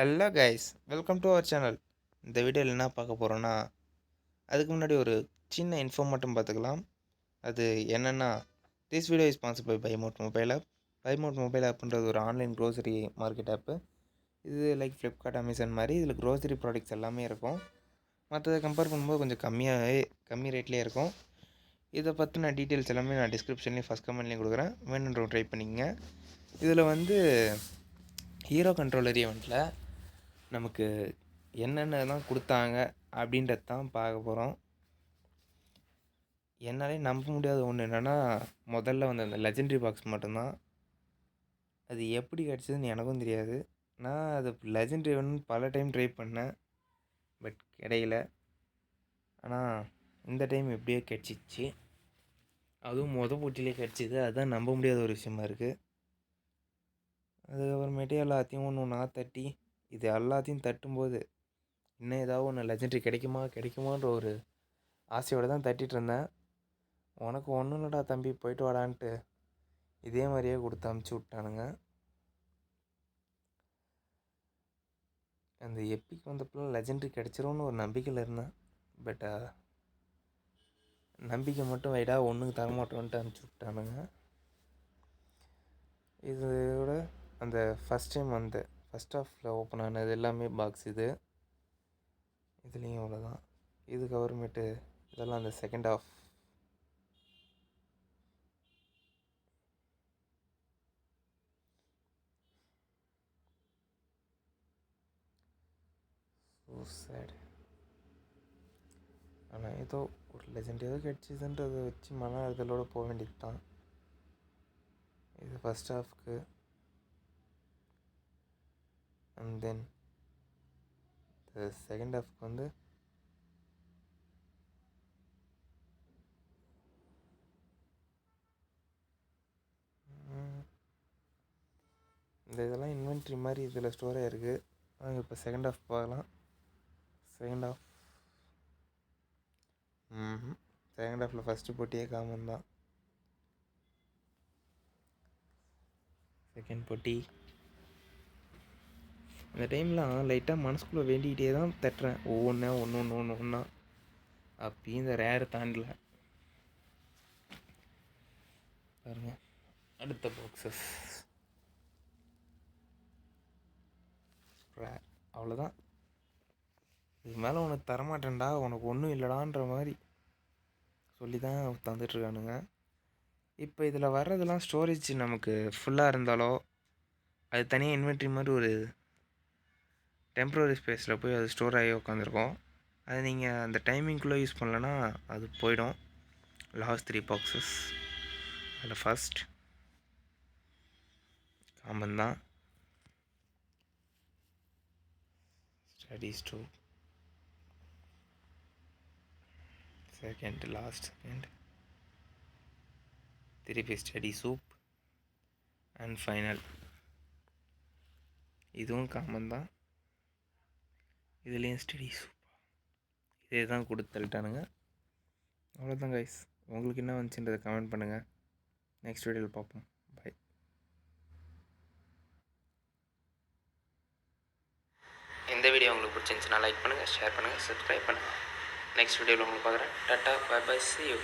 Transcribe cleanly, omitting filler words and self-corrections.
Hello guys, welcome to our channel. இந்த வீடியோவில் என்ன பார்க்க போகிறோன்னா, அதுக்கு முன்னாடி ஒரு சின்ன இன்ஃபோ மட்டும் பார்த்துக்கலாம். அது என்னென்னா, this video is sponsored by mod mobile app. Mod mobile ஆப்ன்றது ஒரு ஆன்லைன் க்ரோசரி மார்க்கெட் ஆப்பு. இது லைக் ஃப்ளிப்கார்ட், அமேசான் மாதிரி இதில் க்ரோசரி ப்ராடக்ட்ஸ் எல்லாமே இருக்கும். மற்றதை கம்பேர் பண்ணும்போது கொஞ்சம் கம்மி ரேட்லேயே இருக்கும். இதை பற்றின டீட்டெயில்ஸ் எல்லாமே நான் டிஸ்கிரிப்ஷன்லேயும் ஃபஸ்ட் கமெண்ட்லேயும் கொடுக்குறேன், வேணுன்றவங்க ட்ரை பண்ணிக்கங்க. இதில் வந்து ஹீரோ கண்ட்ரோலர் ஈவெண்ட்டில் நமக்கு என்னென்னலாம் கொடுத்தாங்க அப்படின்றது தான் பார்க்க போகிறோம். என்னாலே நம்ப முடியாத ஒன்று என்னென்னா, முதல்ல வந்து அந்த லெஜெண்டரி பாக்ஸ் மட்டும்தான். அது எப்படி கிடச்சிதுன்னு எனக்கும் தெரியாது. நான் அது லெஜெண்டரி வேணும்னு பல டைம் ட்ரை பண்ணேன், பட் கிடைக்கல. ஆனால் இந்த டைம் எப்படியோ கிடச்சிச்சு. அதுவும் போட்டியிலே கிடச்சிது. அதுதான் நம்ப முடியாத ஒரு விஷயமா இருக்குது. அதுக்கப்புறமேட்டு எல்லாத்தையும் ஒன்று ஒன்றா தட்டி, இது எல்லாத்தையும் தட்டும்போது இன்னும் ஏதாவது ஒன்று லெஜெண்டரி கிடைக்குமான்ற ஒரு ஆசையோடு தான் தட்டிகிட்டு இருந்தேன். உனக்கு ஒன்றும் இல்லைடா தம்பி, போயிட்டு வாடான்ட்டு இதே மாதிரியே கொடுத்து அமுச்சு விட்டானுங்க. அந்த எப்பிக் வந்தப்பெல்லாம் லெஜெண்டரி கிடச்சிரும்னு ஒரு நம்பிக்கையில் இருந்தேன். பட் நம்பிக்கை மட்டும் வைடா, ஒன்றுக்கு தரமாட்டோன்ட்டு அமுச்சு விட்டானுங்க. இதோட அந்த ஃபஸ்ட் டைம் வந்து ஃபஸ்ட் ஹாஃபில் ஓப்பன் ஆனது எல்லாமே பாக்ஸ் இதுலேயும் அவ்வளோதான். இதுக்கப்புறமேட்டு இதெல்லாம் அந்த செகண்ட் ஹாஃப். So sad. ஆனால் ஏதோ ஒரு லெஜெண்ட் கிடச்சிதுன்றதை வச்சு மன அழுதலோடு போக வேண்டியது தான். இது ஃபஸ்ட் ஹாஃப்க்கு. அண்ட் தென் இந்த செகண்ட் ஹாஃப்க்கு வந்து இந்த இதெல்லாம் இன்வென்ட்ரி மாதிரி இதில் ஸ்டோர் ஆகிருக்கு. நாங்கள் இப்போ செகண்ட் ஹாஃப் பார்க்கலாம். செகண்ட் ஹாஃபில் ஃபஸ்ட்டு போட்டியே காமன் தான். செகண்ட் போட்டி இந்த டைம்லாம் லைட்டாக மனசுக்குள்ளே வேண்டிக்கிட்டே தான் தட்டுறேன், ஒவ்வொன்றா. அப்பயும் இந்த ரேரை தாண்டல பாருங்க. அடுத்த பாக்ஸஸ் ரேர், அவ்வளோதான். இதுக்கு மேலே உனக்கு தரமாட்டேன்டா, உனக்கு ஒன்றும் இல்லைடான்ற மாதிரி சொல்லி தான் தந்துட்டுருக்கானுங்க. இப்போ இதில் வர்றதெல்லாம் ஸ்டோரேஜ் நமக்கு ஃபுல்லாக இருந்தாலோ, அது தனியாக இன்வென்ட்ரி மாதிரி ஒரு டெம்ப்ரவரி ஸ்பேஸில் போய் அது ஸ்டோர் ஆகி உட்காந்துருக்கோம். அது நீங்கள் அந்த டைமிங்குள்ளே யூஸ் பண்ணலன்னா அது போயிடும். லாஸ்ட் 3 பாக்ஸஸ் அதில் ஃபஸ்ட் காமன் தான். ஸ்டடி ஸ்டோர் செகண்ட் திருப்பி ஸ்டடி சூப் அண்ட் ஃபைனல். இதுவும் காமன் தான். இதுலேயும் ஸ்டடி சூப் இதே தான் கொடுத்து தள்ளிட்டானுங்க. அவ்வளோதான் கைஸ். உங்களுக்கு என்ன வந்துச்சுன்றதை கமெண்ட் பண்ணுங்கள். நெக்ஸ்ட் வீடியோவில் பார்ப்போம். பை. இந்த வீடியோ உங்களுக்கு பிடிச்சிருந்துச்சுன்னா லைக் பண்ணுங்கள், ஷேர் பண்ணுங்கள், சப்ஸ்கிரைப் பண்ணுங்கள். நெக்ஸ்ட் வீடியோவில் உங்களுக்கு பார்க்குறேன். Tata, bye bye, see you.